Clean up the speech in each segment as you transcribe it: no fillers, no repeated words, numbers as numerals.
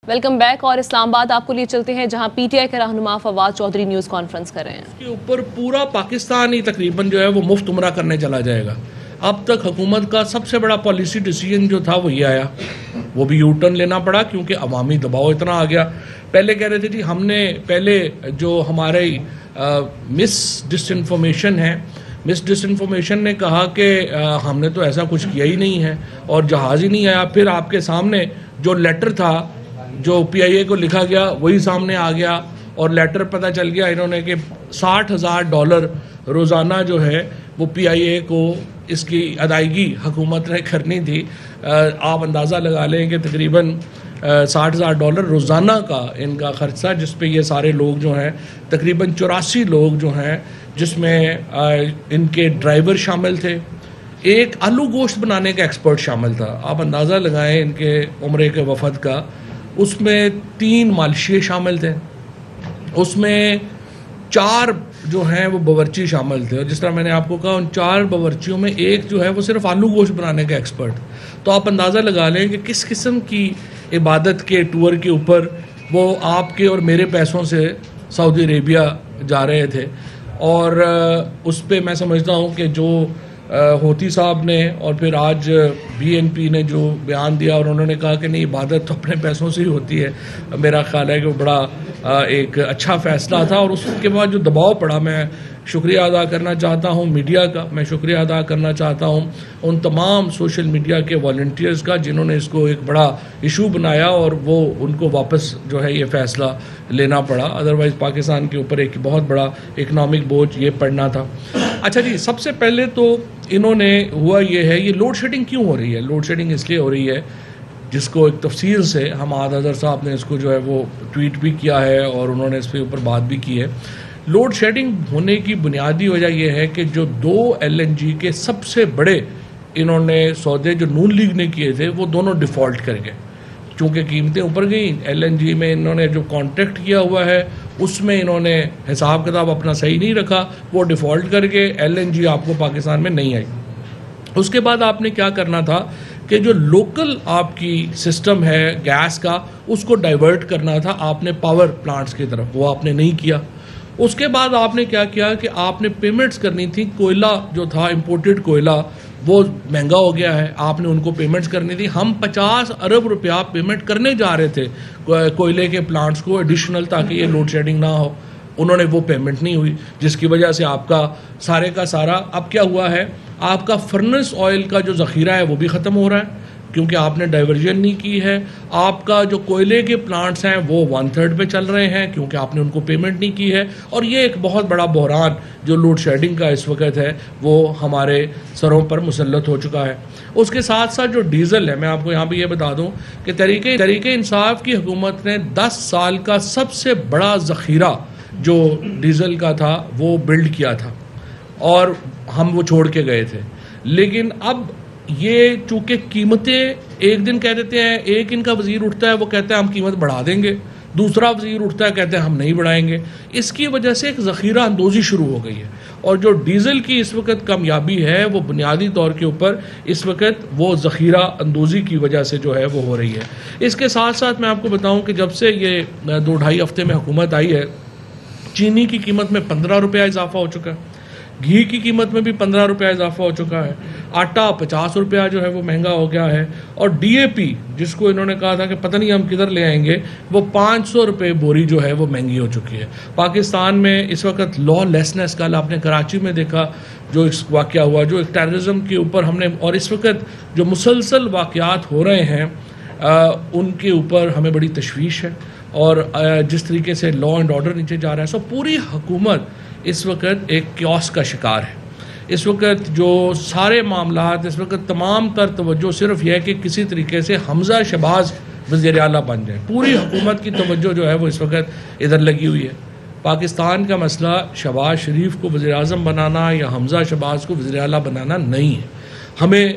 Welcome back. اور اسلام آباد آپ کو لیے چلتے ہیں جہاں پی ٹی آئی کے رہنما فواد چودھری نیوز کانفرنس کر رہے ہیں. اس کے اوپر پورا پاکستان ہی تقریباً جو ہے وہ مفت عمرہ کرنے چلا جائے گا. اب تک حکومت کا سب سے بڑا پالیسی ڈیسیجن جو تھا وہ یہ آیا, وہ بھی یو ٹرن لینا پڑا کیونکہ عوامی دباؤ اتنا آ گیا. پہلے کہہ رہے تھے جی ہم نے پہلے جو ہمارے ڈس انفارمیشن نے کہا کہ ہم نے تو ایسا کچھ کیا ہی نہیں ہے اور جہاز ہی نہیں آیا. پھر آپ کے سامنے جو لیٹر تھا جو پی آئی اے کو لکھا گیا وہی سامنے آ گیا اور لیٹر پتہ چل گیا انہوں نے کہ $60,000 روزانہ جو ہے وہ پی آئی اے کو اس کی ادائیگی حکومت نے کرنی تھی. آپ اندازہ لگا لیں کہ تقریباً $60,000 روزانہ کا ان کا خرچہ, جس پہ یہ سارے لوگ جو ہیں تقریباً 84 لوگ جو ہیں, جس میں ان کے ڈرائیور شامل تھے, ایک آلو گوشت بنانے کا ایکسپرٹ شامل تھا. آپ اندازہ لگائیں ان کے عمرے کے وفد کا, اس میں 3 مالشیے شامل تھے, اس میں 4 جو ہیں وہ باورچی شامل تھے. اور جس طرح میں نے آپ کو کہا ان 4 باورچیوں میں ایک جو ہے وہ صرف آلو گوشت بنانے کا ایکسپرٹ. تو آپ اندازہ لگا لیں کہ کس قسم کی عبادت کے ٹور کے اوپر وہ آپ کے اور میرے پیسوں سے سعودی عربیہ جا رہے تھے. اور اس پہ میں سمجھتا ہوں کہ جو ہوتی صاحب نے اور پھر آج بی این پی نے جو بیان دیا اور انہوں نے کہا کہ نہیں عبادت تو اپنے پیسوں سے ہی ہوتی ہے, میرا خیال ہے کہ وہ بڑا ایک اچھا فیصلہ تھا. اور اس کے بعد جو دباؤ پڑا, میں شکریہ ادا کرنا چاہتا ہوں میڈیا کا, میں شکریہ ادا کرنا چاہتا ہوں ان تمام سوشل میڈیا کے والنٹیئرز کا جنہوں نے اس کو ایک بڑا ایشو بنایا اور وہ ان کو واپس جو ہے یہ فیصلہ لینا پڑا. ادروائز پاکستان کے اوپر ایک بہت بڑا اکنامک بوجھ یہ پڑنا تھا. اچھا جی, سب سے پہلے تو انہوں نے ہوا یہ ہے, یہ لوڈ شیڈنگ کیوں ہو رہی ہے؟ لوڈ شیڈنگ اس لیے ہو رہی ہے جس کو ایک تفصیل سے حماد اظہر صاحب نے اس کو جو ہے وہ ٹویٹ بھی کیا ہے اور انہوں نے اس کے اوپر بات بھی کی ہے. لوڈ شیڈنگ ہونے کی بنیادی وجہ یہ ہے کہ جو 2 LNG کے سب سے بڑے انہوں نے سودے جو نون لیگ نے کیے تھے وہ دونوں ڈیفالٹ کر گئے. چونکہ قیمتیں اوپر گئیں, LNG میں انہوں نے جو کانٹریکٹ کیا ہوا ہے اس میں انہوں نے حساب کتاب اپنا صحیح نہیں رکھا, وہ ڈیفالٹ کر کے LNG آپ کو پاکستان میں نہیں آئی. اس کے بعد آپ نے کیا کرنا تھا کہ جو لوکل آپ کی سسٹم ہے گیس کا اس کو ڈائیورٹ کرنا تھا آپ نے پاور پلانٹس کی طرف, وہ آپ نے نہیں کیا. اس کے بعد آپ نے کیا کیا کہ آپ نے پیمنٹس کرنی تھی, کوئلہ جو تھا امپورٹڈ کوئلہ وہ مہنگا ہو گیا ہے, آپ نے ان کو پیمنٹس کرنی تھی. ہم 50 ارب روپیہ پیمنٹ کرنے جا رہے تھے کوئلے کے پلانٹس کو ایڈیشنل تاکہ یہ لوڈ شیڈنگ نہ ہو, انہوں نے وہ پیمنٹ نہیں ہوئی جس کی وجہ سے آپ کا سارا اب کیا ہوا ہے, آپ کا فرنس آئل کا جو ذخیرہ ہے وہ بھی ختم ہو رہا ہے کیونکہ آپ نے ڈائیورژن نہیں کی ہے. آپ کا جو کوئلے کے پلانٹس ہیں وہ 1/3 پہ چل رہے ہیں کیونکہ آپ نے ان کو پیمنٹ نہیں کی ہے. اور یہ ایک بہت بڑا بحران جو لوڈ شیڈنگ کا اس وقت ہے وہ ہمارے سروں پر مسلط ہو چکا ہے. اس کے ساتھ ساتھ جو ڈیزل ہے, میں آپ کو یہاں پہ یہ بتا دوں کہ تحریک انصاف کی حکومت نے 10 سال کا سب سے بڑا ذخیرہ جو ڈیزل کا تھا وہ بلڈ کیا تھا اور ہم وہ چھوڑ کے گئے تھے. لیکن اب یہ چونکہ قیمتیں ایک دن کہہ دیتے ہیں, ایک ان کا وزیر اٹھتا ہے وہ کہتا ہے ہم قیمت بڑھا دیں گے, دوسرا وزیر اٹھتا ہے کہتے ہیں ہم نہیں بڑھائیں گے. اس کی وجہ سے ایک ذخیرہ اندوزی شروع ہو گئی ہے اور جو ڈیزل کی اس وقت کامیابی ہے وہ بنیادی طور کے اوپر اس وقت وہ ذخیرہ اندوزی کی وجہ سے جو ہے وہ ہو رہی ہے. اس کے ساتھ ساتھ میں آپ کو بتاؤں کہ جب سے یہ 2-2.5 ہفتے میں حکومت آئی ہے, چینی کی قیمت میں 15 روپیہ اضافہ ہو چکا ہے, گھی کی قیمت میں بھی 15 روپیہ اضافہ ہو چکا ہے, آٹا 50 روپیہ جو ہے وہ مہنگا ہو گیا ہے, اور ڈی اے پی جس کو انہوں نے کہا تھا کہ پتہ نہیں ہم کدھر لے آئیں گے وہ 500 روپے بوری جو ہے وہ مہنگی ہو چکی ہے. پاکستان میں اس وقت لا لیسنس, کل آپ نے کراچی میں دیکھا جو واقعہ ہوا, جو ایک ٹیررزم کے اوپر ہم نے, اور اس وقت جو مسلسل واقعات ہو رہے ہیں ان کے اوپر ہمیں بڑی تشویش ہے. اور جس طریقے سے لا اینڈ آرڈر نیچے جا رہا ہے, پوری حکومت اس وقت ایک کیوس کا شکار ہے. اس وقت جو سارے معاملات, اس وقت تمام تر توجہ صرف یہ ہے کہ کسی طریقے سے حمزہ شہباز وزیر اعلیٰ بن جائیں. پوری حکومت کی توجہ جو ہے وہ اس وقت ادھر لگی ہوئی ہے. پاکستان کا مسئلہ شہباز شریف کو وزیر اعظم بنانا یا حمزہ شہباز کو وزیر اعلیٰ بنانا نہیں ہے. ہمیں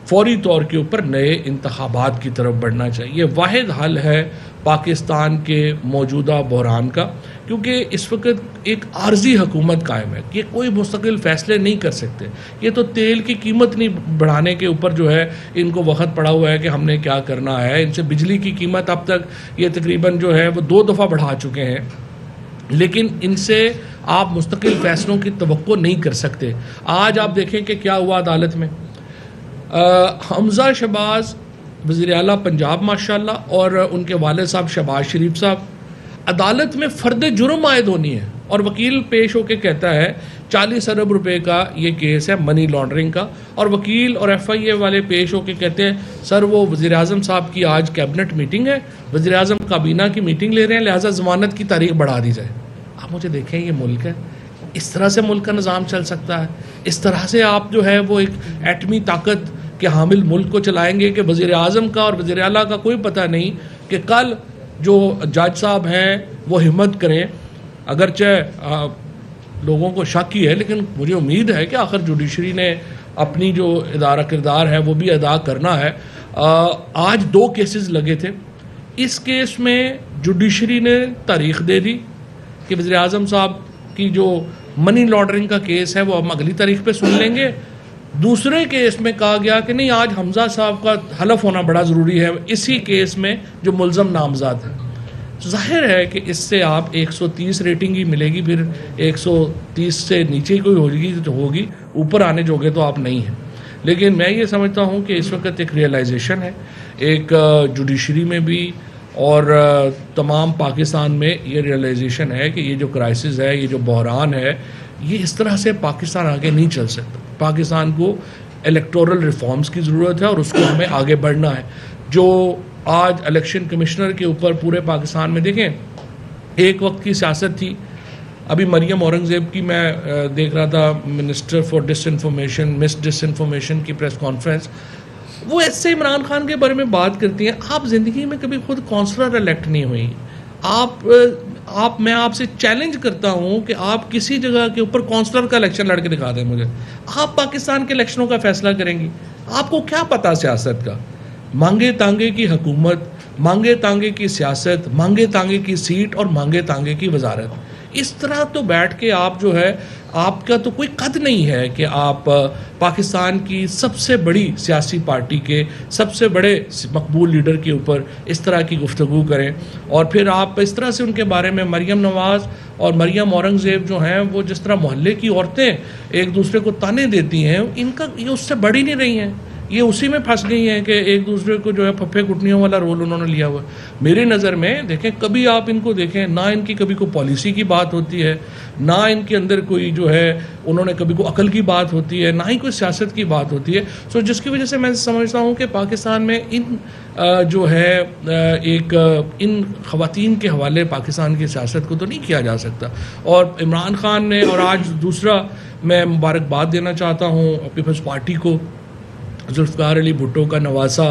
فوری طور کے اوپر نئے انتخابات کی طرف بڑھنا چاہیے. واحد حل ہے پاکستان کے موجودہ بحران کا، کیونکہ اس وقت ایک عارضی حکومت قائم ہے کہ کوئی مستقل فیصلے نہیں کر سکتے. یہ تو تیل کی قیمت نہیں بڑھانے کے اوپر جو ہے ان کو وقت پڑا ہوا ہے کہ ہم نے کیا کرنا ہے. ان سے بجلی کی قیمت اب تک یہ تقریباً جو ہے وہ 2 دفعہ بڑھا چکے ہیں، لیکن ان سے آپ مستقل فیصلوں کی توقع نہیں کر سکتے. آج آپ دیکھیں کہ کیا ہوا عدالت میں. حمزہ شہباز وزیر اعلیٰ پنجاب ماشاءاللہ اور ان کے والد صاحب شہباز شریف صاحب عدالت میں فرد جرم عائد ہونی ہے، اور وکیل پیش ہو کے کہتا ہے 40 ارب روپے کا یہ کیس ہے منی لانڈرنگ کا، اور وکیل اور ایف آئی اے والے پیش ہو کے کہتے ہیں سر وہ وزیر اعظم صاحب کی آج کیبنٹ میٹنگ ہے، وزیر اعظم کابینہ کی میٹنگ لے رہے ہیں، لہٰذا ضمانت کی تاریخ بڑھا دی جائے. آپ مجھے دیکھیں یہ ملک ہے، اس طرح سے ملک کا نظام چل سکتا ہے؟ اس طرح سے آپ جو ہے وہ ایک ایٹمی طاقت کے حامل ملک کو چلائیں گے کہ وزیر اعظم کا اور وزیر اعلیٰ کا کوئی پتہ نہیں کہ کل جو جج صاحب ہیں وہ ہمت کریں. اگرچہ لوگوں کو شک ہی ہے، لیکن مجھے امید ہے کہ آخر جوڈیشری نے اپنی جو ادارہ کردار ہے وہ بھی ادا کرنا ہے. آج 2 کیسز لگے تھے. اس کیس میں جوڈیشری نے تاریخ دے دی کہ وزیر اعظم صاحب کی جو منی لانڈرنگ کا کیس ہے وہ ہم اگلی تاریخ پہ سن لیں گے. دوسرے کیس میں کہا گیا کہ نہیں آج حمزہ صاحب کا حلف ہونا بڑا ضروری ہے اسی کیس میں جو ملزم نامزاد ہیں. ظاہر ہے کہ اس سے آپ 130 ریٹنگ ہی ملے گی، پھر 130 سے نیچے کوئی ہوگی، اوپر آنے جوگے تو آپ نہیں ہیں. لیکن میں یہ سمجھتا ہوں کہ اس وقت ایک ریئلائزیشن ہے ایک جوڈیشری میں بھی اور تمام پاکستان میں یہ ریئلائزیشن ہے کہ یہ جو کرائسس ہے، یہ جو بحران ہے، یہ اس طرح سے پاکستان آگے نہیں چل سکتا. پاکستان کو الیکٹورل ریفارمز کی ضرورت ہے اور اس کو ہمیں آگے بڑھنا ہے. جو آج الیکشن کمشنر کے اوپر پورے پاکستان میں دیکھیں، ایک وقت کی سیاست تھی. ابھی مریم اورنگزیب کی میں دیکھ رہا تھا، منسٹر فار ڈس انفارمیشن کی پریس کانفرنس، وہ ایسے عمران خان کے بارے میں بات کرتی ہیں. آپ زندگی میں کبھی خود کونسلر الیکٹ نہیں ہوئی. میں آپ سے چیلنج کرتا ہوں کہ آپ کسی جگہ کے اوپر کونسلر کا الیکشن لڑ کے دکھا دیں مجھے. آپ پاکستان کے الیکشنوں کا فیصلہ کریں گی؟ آپ کو کیا پتا سیاست کا؟ مانگے تانگے کی حکومت، مانگے تانگے کی سیاست، مانگے تانگے کی سیٹ اور مانگے تانگے کی وزارت. اس طرح تو بیٹھ کے آپ جو ہے، آپ کا تو کوئی قد نہیں ہے کہ آپ پاکستان کی سب سے بڑی سیاسی پارٹی کے سب سے بڑے مقبول لیڈر کے اوپر اس طرح کی گفتگو کریں، اور پھر آپ اس طرح سے ان کے بارے میں مریم نواز اور مریم اورنگزیب جو ہیں وہ جس طرح محلے کی عورتیں ایک دوسرے کو تانے دیتی ہیں، ان کا یہ اس سے بڑی نہیں رہی ہیں. یہ اسی میں پھنس گئی ہیں کہ ایک دوسرے کو جو ہے پھپھے کٹنیوں والا رول انہوں نے لیا ہوا. میری نظر میں دیکھیں، کبھی آپ ان کو دیکھیں، نہ ان کی کبھی کوئی پالیسی کی بات ہوتی ہے، نہ ان کے اندر کوئی جو ہے انہوں نے کبھی کوئی عقل کی بات ہوتی ہے، نہ ہی کوئی سیاست کی بات ہوتی ہے. جس کی وجہ سے میں سمجھتا ہوں کہ پاکستان میں ان جو ہے ایک ان خواتین کے حوالے پاکستان کی سیاست کو تو نہیں کیا جا سکتا. اور عمران خان نے، اور آج دوسرا میں مبارکباد دینا چاہتا ہوں پیپلز پارٹی کو، ذوالفقار علی بھٹو کا نواسا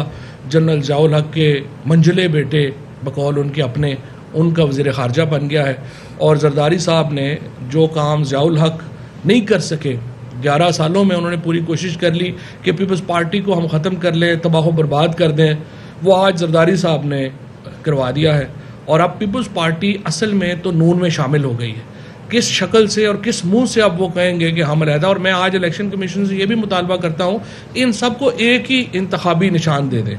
جنرل ضیاء الحق کے منجلے بیٹے بقول ان کے اپنے، ان کا وزیر خارجہ بن گیا ہے. اور زرداری صاحب نے جو کام ضیاء الحق نہیں کر سکے 11 سالوں میں، انہوں نے پوری کوشش کر لی کہ پیپلز پارٹی کو ہم ختم کر لیں، تباہ و برباد کر دیں، وہ آج زرداری صاحب نے کروا دیا ہے. اور اب پیپلز پارٹی اصل میں تو نون میں شامل ہو گئی ہے. کس شکل سے اور کس منہ سے اب وہ کہیں گے کہ ہم علیحدہ. اور میں آج الیکشن کمیشن سے یہ بھی مطالبہ کرتا ہوں ان سب کو ایک ہی انتخابی نشان دے دیں،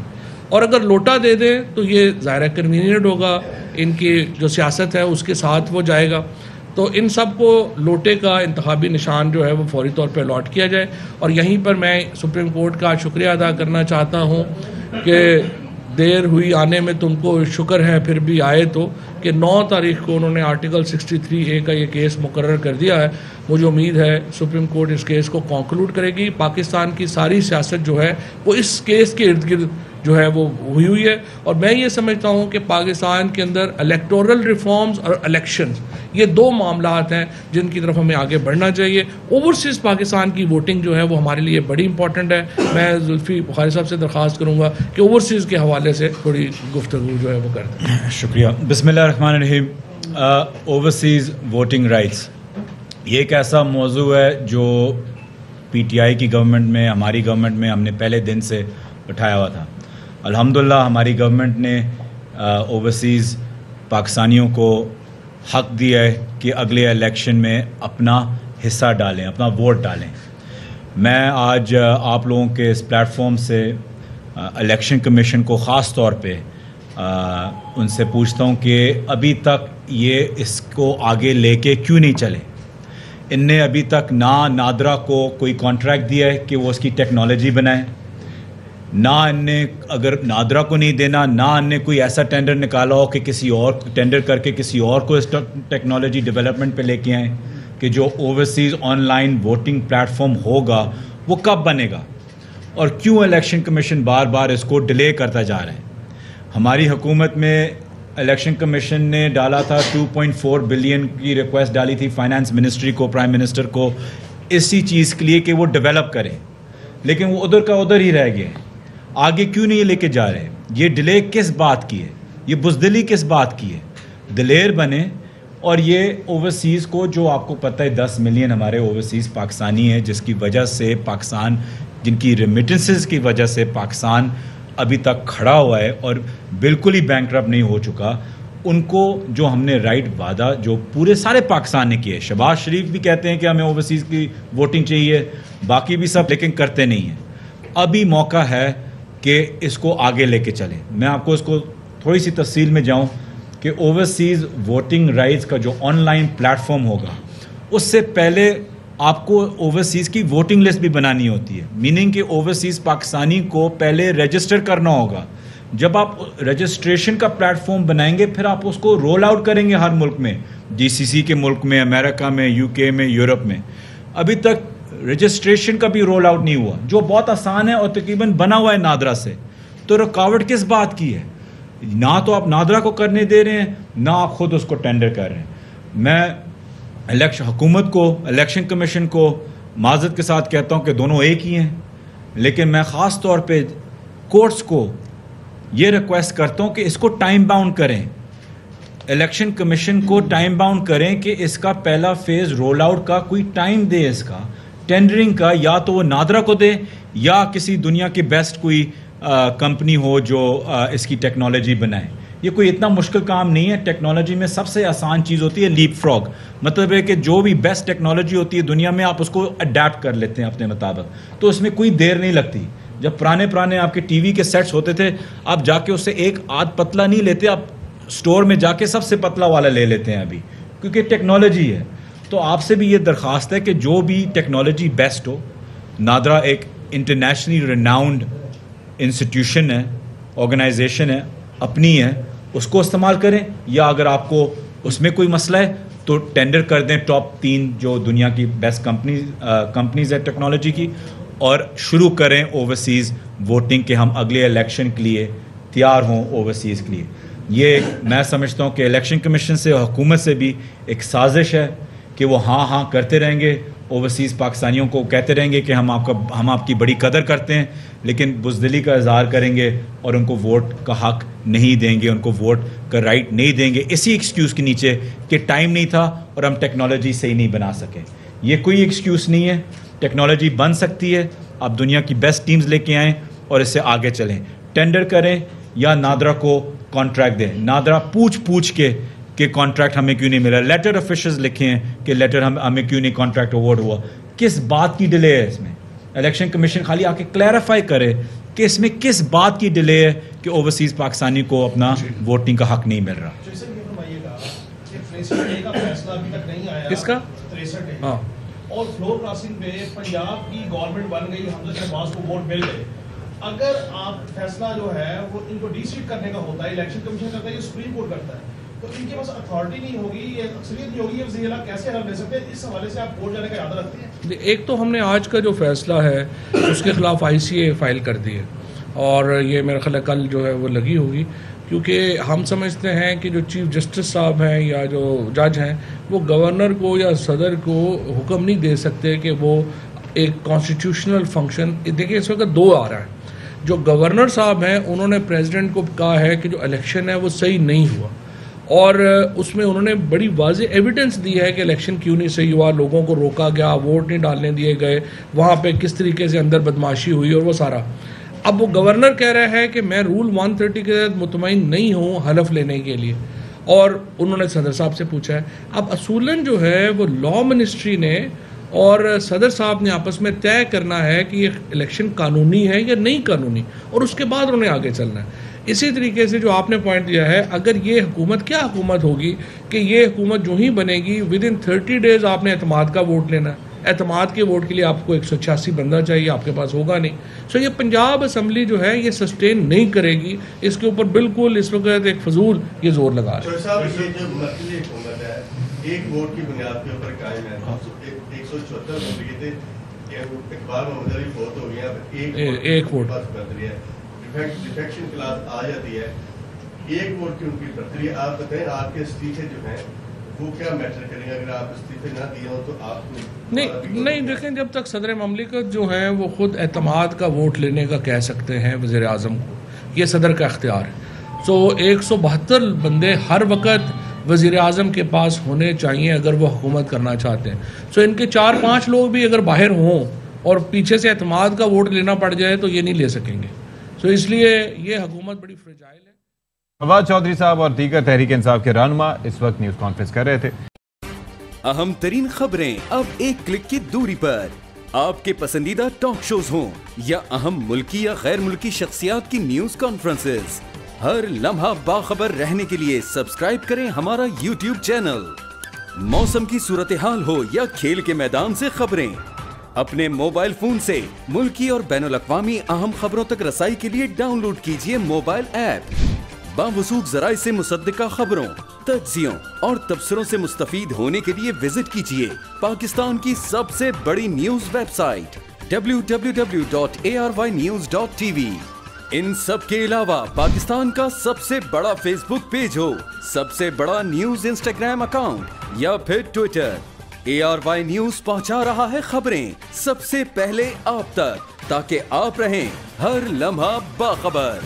اور اگر لوٹا دے دیں تو یہ ظاہر کنوینئنٹ ہوگا، ان کی جو سیاست ہے اس کے ساتھ وہ جائے گا. تو ان سب کو لوٹے کا انتخابی نشان جو ہے وہ فوری طور پہ الاٹ کیا جائے. اور یہیں پر میں سپریم کورٹ کا شکریہ ادا کرنا چاہتا ہوں کہ دیر ہوئی آنے میں تم کو شکر ہے پھر بھی آئے تو، کہ 9 تاریخ کو انہوں نے آرٹیکل 63A کا یہ کیس مقرر کر دیا ہے. مجھے امید ہے سپریم کورٹ اس کیس کو کنکلوڈ کرے گی. پاکستان کی ساری سیاست جو ہے وہ اس کیس کے ارد گرد جو ہے وہ ہوئی ہے. اور میں یہ سمجھتا ہوں کہ پاکستان کے اندر الیکٹورل ریفارمز اور الیکشنز، یہ 2 معاملات ہیں جن کی طرف ہمیں آگے بڑھنا چاہیے. اوورسیز پاکستان کی ووٹنگ جو ہے وہ ہمارے لیے بڑی امپورٹنٹ ہے. میں زلفی بخاری صاحب سے درخواست کروں گا کہ اوورسیز کے حوالے سے تھوڑی گفتگو جو ہے وہ کر دیں. شکریہ. بسم اللہ الرحمن الرحیم. اوورسیز ووٹنگ رائٹس یہ ایک ایسا موضوع ہے جو PTI کی گورنمنٹ میں، ہماری گورنمنٹ میں ہم نے پہلے دن سے اٹھایا ہوا تھا. الحمدللہ ہماری گورنمنٹ نے اوورسیز پاکستانیوں کو حق دیا ہے کہ اگلے الیکشن میں اپنا حصہ ڈالیں، اپنا ووٹ ڈالیں. میں آج آپ لوگوں کے اس پلیٹ فارم سے الیکشن کمیشن کو خاص طور پہ ان سے پوچھتا ہوں کہ ابھی تک یہ اس کو آگے لے کے کیوں نہیں چلے. ان نے ابھی تک نہ نادرا کو کوئی کانٹریکٹ دیا ہے کہ وہ اس کی ٹیکنالوجی بنائے، نہ ان نے اگر نادرا کو نہیں دینا، نہ ان نے کوئی ایسا ٹینڈر نکالا ہو کہ کسی اور ٹینڈر کر کے کسی اور کو اس ٹیکنالوجی ڈیولپمنٹ پہ لے کے آئیں کہ جو overseas on line voting plate form ہوگا وہ کب بنے گا. اور کیوں الیکشن کمیشن بار بار اس کو ڈیلے کرتا جا رہا ہے. ہماری حکومت میں الیکشن کمیشن نے ڈالا تھا 2.4 بلین کی ریکویسٹ ڈالی تھی فائنانس منسٹری کو، پرائم منسٹر کو، اسی چیز کے لیے کہ وہ ڈیولپ کرے، لیکن وہ ادھر کا ادھر ہی رہ گئے. آگے کیوں نہیں لے کے جا رہے؟ یہ ڈیلے کس بات کی ہے؟ یہ بزدلی کس بات کی ہے؟ دلیر بنے اور یہ اوورسیز کو، جو آپ کو پتہ ہے 10 ملین ہمارے اوورسیز پاکستانی ہیں جس کی وجہ سے پاکستان، جن کی ریمیٹنسز کی وجہ سے پاکستان ابھی تک کھڑا ہوا ہے اور بالکل ہی بینکرپٹ نہیں ہو چکا، ان کو جو ہم نے رائٹ وعدہ جو پورے سارے پاکستان نے کیے. شہباز شریف بھی کہتے ہیں کہ ہمیں اوورسیز کی ووٹنگ چاہیے، باقی بھی سب، لیکن کرتے نہیں ہیں. ابھی موقع ہے کہ اس کو آگے لے کے چلیں. میں آپ کو اس کو تھوڑی سی تفصیل میں جاؤں کہ اوورسیز ووٹنگ رائٹس کا جو آن لائن پلیٹ فارم ہوگا، اس سے پہلے آپ کو اوورسیز کی ووٹنگ لسٹ بھی بنانی ہوتی ہے. میننگ کہ اوورسیز پاکستانی کو پہلے رجسٹر کرنا ہوگا. جب آپ رجسٹریشن کا پلیٹ فارم بنائیں گے پھر آپ اس کو رول آؤٹ کریں گے ہر ملک میں، GCC کے ملک میں، امریکہ میں، UK میں، یورپ میں. ابھی تک رجسٹریشن کا بھی رول آؤٹ نہیں ہوا، جو بہت آسان ہے اور تقریباً بنا ہوا ہے نادرا سے. تو رکاوٹ کس بات کی ہے؟ نہ تو آپ نادرا کو کرنے دے رہے ہیں، نہ آپ خود اس کو ٹینڈر کر رہے ہیں. میں حکومت کو، الیکشن کمیشن کو معذرت کے ساتھ کہتا ہوں کہ دونوں ایک ہی ہیں، لیکن میں خاص طور پہ کورٹس کو یہ ریکویسٹ کرتا ہوں کہ اس کو ٹائم باؤنڈ کریں. الیکشن کمیشن کو ٹائم باؤنڈ کریں کہ اس کا پہلا فیز رول آؤٹ کا کوئی ٹائم دے، اس کا ٹینڈرنگ کا، یا تو وہ نادرا کو دے یا کسی دنیا کی بیسٹ کوئی کمپنی ہو جو اس کی ٹیکنالوجی بنائے. یہ کوئی اتنا مشکل کام نہیں ہے. ٹیکنالوجی میں سب سے آسان چیز ہوتی ہے لیپ فراگ، مطلب ہے کہ جو بھی بیسٹ ٹیکنالوجی ہوتی ہے دنیا میں آپ اس کو اڈیپٹ کر لیتے ہیں اپنے مطابق، تو اس میں کوئی دیر نہیں لگتی. جب پرانے آپ کے ٹی وی کے سیٹس ہوتے تھے، آپ جا کے اس سے ایک آدھ پتلا نہیں لیتے، آپ اسٹور میں جا کے سب سے پتلا والا لے لیتے ہیں ابھی، کیونکہ ٹیکنالوجی ہے. تو آپ سے بھی یہ درخواست ہے کہ جو بھی ٹیکنالوجی بیسٹ ہو، نادرا ایک انٹرنیشنلی ریناؤنڈ انسٹیٹیوشن ہے، آرگنائزیشن ہے، اپنی ہے، اس کو استعمال کریں. یا اگر آپ کو اس میں کوئی مسئلہ ہے تو ٹینڈر کر دیں ٹاپ 3 جو دنیا کی بیسٹ کمپنیز ہے ٹیکنالوجی کی، اور شروع کریں اوورسیز ووٹنگ کہ ہم اگلے الیکشن کے لیے تیار ہوں اوورسیز کے لیے. یہ میں سمجھتا ہوں کہ الیکشن کمیشن سے، حکومت سے بھی ایک سازش ہے کہ وہ ہاں کرتے رہیں گے، اوورسیز پاکستانیوں کو کہتے رہیں گے کہ ہم آپ کی بڑی قدر کرتے ہیں، لیکن بزدلی کا اظہار کریں گے اور ان کو ووٹ کا حق نہیں دیں گے، ان کو ووٹ کا رائٹ نہیں دیں گے اسی ایکسکیوز کے نیچے کہ ٹائم نہیں تھا اور ہم ٹیکنالوجی صحیح نہیں بنا سکے. یہ کوئی ایکسکیوز نہیں ہے. ٹیکنالوجی بن سکتی ہے. آپ دنیا کی بیسٹ ٹیمز لے کے آئیں اور اس سے آگے چلیں. ٹینڈر کریں یا نادرا کو کانٹریکٹ دیں. نادرا پوچھ کے کہ کانٹریکٹ ہمیں کیوں نہیں ملا. لیٹر آفیشلز لکھے ہیں کہ لیٹر ہمیں کیوں نہیں کانٹریکٹ اوارڈ ہوا. کس بات کی ڈیلے ہے اس میں؟ الیکشن کمیشن خالی آ کے کلیریفائی کرے کہ اس میں کس بات کی ڈیلے ہے کہ اوورسیز پاکستانی کو اپنا ووٹنگ کا حق نہیں مل رہا. کس کا؟ ہاں. اور فلور کراسنگ پہ پنجاب کی گورنمنٹ بن گئی، حمزہ شہباز کو ووٹ مل گئے. اگر آپ فیصلہ جو ہے وہ ان کو ڈی سیٹ کرنے کا ہوتا ہے، الیکشن کمیشن کرتا ہے یا سپریم کورٹ کرتا ہے، تو ان کے پاس اتھارٹی نہیں ہوگی، یہ اکثریت نہیں ہوگی، یہ وزیر اعلیٰ کیسے حل لے سکتے ہیں؟ اس حوالے سے آپ کورٹ جانے کا ارادہ رکھتے ہیں؟ ایک تو ہم نے آج کا جو فیصلہ ہے اس کے خلاف ICA فائل کر دی ہے، اور یہ میرا خیال ہے کل جو ہے وہ لگی ہوگی، کیونکہ ہم سمجھتے ہیں کہ جو چیف جسٹس صاحب ہیں یا جو جج ہیں وہ گورنر کو یا صدر کو حکم نہیں دے سکتے کہ وہ ایک کانسٹیٹیوشنل فنکشن، دیکھیں اس وقت 2 آ رہا ہے. جو گورنر صاحب ہیں انہوں نے پریزیڈنٹ کو کہا ہے کہ جو الیکشن ہے وہ صحیح نہیں ہوا، اور اس میں انہوں نے بڑی واضح ایویڈنس دی ہے کہ الیکشن کیوں نہیں صحیح ہوا، لوگوں کو روکا گیا، ووٹ نہیں ڈالنے دیے گئے، وہاں پہ کس طریقے سے اندر بدماشی ہوئی اور وہ سارا. اب وہ گورنر کہہ رہا ہے کہ میں رول 130 کے تحت مطمئن نہیں ہوں حلف لینے کے لیے، اور انہوں نے صدر صاحب سے پوچھا ہے. اب اصولاً جو ہے وہ لا منسٹری نے اور صدر صاحب نے آپس میں طے کرنا ہے کہ یہ الیکشن قانونی ہے یا نہیں قانونی، اور اس کے بعد انہوں نے آگے چلنا ہے. اسی طریقے سے جو آپ نے پوائنٹ دیا ہے، اگر یہ حکومت کیا حکومت ہوگی کہ یہ حکومت جو ہی بنے گی ود ان 30 days آپ نے اعتماد کا ووٹ لینا ہے. اعتماد کے ووٹ کے لیے آپ کو 186 بندہ چاہیے، آپ کے پاس ہوگا نہیں. سو یہ پنجاب اسمبلی جو ہے یہ سسٹین نہیں کرے گی. اس کے اوپر بالکل اس وقت ایک فضول یہ زور لگا رہے ہیں. یہ جو مرکزی حکومت ہے ایک ووٹ کی بنیاد کے اوپر قائم ہے. 174 ووٹ تھے کہ اقبال محمد علی فوت ہو گیا، ایک ووٹ بس برتری ہے، ڈیفیکشن کلاس آ جاتی ہے، ایک ووٹ کی ان کی برتری ہے. آپ بتائیں آپ کے استعفے جو ہیں وہ کیا میٹر کریں گے؟ اگر آپ استعفے نہ دیے ہوں تو آپ کو نہیں دیکھیں، جب تک صدر مملکت جو ہیں وہ خود اعتماد کا ووٹ لینے کا کہہ سکتے ہیں وزیر اعظم کو، یہ صدر کا اختیار ہے. سو 172 بندے ہر وقت وزیر اعظم کے پاس ہونے چاہیے اگر وہ حکومت کرنا چاہتے ہیں. سو ان کے 4-5 لوگ بھی اگر باہر ہوں اور پیچھے سے اعتماد کا ووٹ لینا پڑ جائے تو یہ نہیں لے سکیں گے. سو اس لیے یہ حکومت بڑی فریجائل ہے. فواد چودھری صاحب اور دیگر تحریک انصاف کے رہنما اس وقت نیوز کانفرنس کر رہے تھے. اہم ترین خبریں اب ایک کلک کی دوری پر. آپ کے پسندیدہ ٹاک شوز ہوں یا اہم ملکی یا غیر ملکی شخصیات کی نیوز کانفرنسز، ہر لمحہ باخبر رہنے کے لیے سبسکرائب کریں ہمارا یوٹیوب چینل. موسم کی صورتحال ہو یا کھیل کے میدان سے خبریں، اپنے موبائل فون سے ملکی اور بین الاقوامی اہم خبروں تک رسائی کے لیے ڈاؤن لوڈ کیجیے موبائل ایپ. باوثوق ذرائع سے مصدقہ خبروں، تجزیوں اور تبصروں سے مستفید ہونے کے لیے وزٹ کیجیے پاکستان کی سب سے بڑی نیوز ویب سائٹ www.arYnews.tv. ان سب کے علاوہ پاکستان کا سب سے بڑا فیس بک پیج ہو، سب سے بڑا نیوز انسٹاگرام اکاؤنٹ یا پھر ٹویٹر، ARY نیوز پہنچا رہا ہے خبریں سب سے پہلے آپ تک، تاکہ آپ رہیں ہر لمحہ باخبر.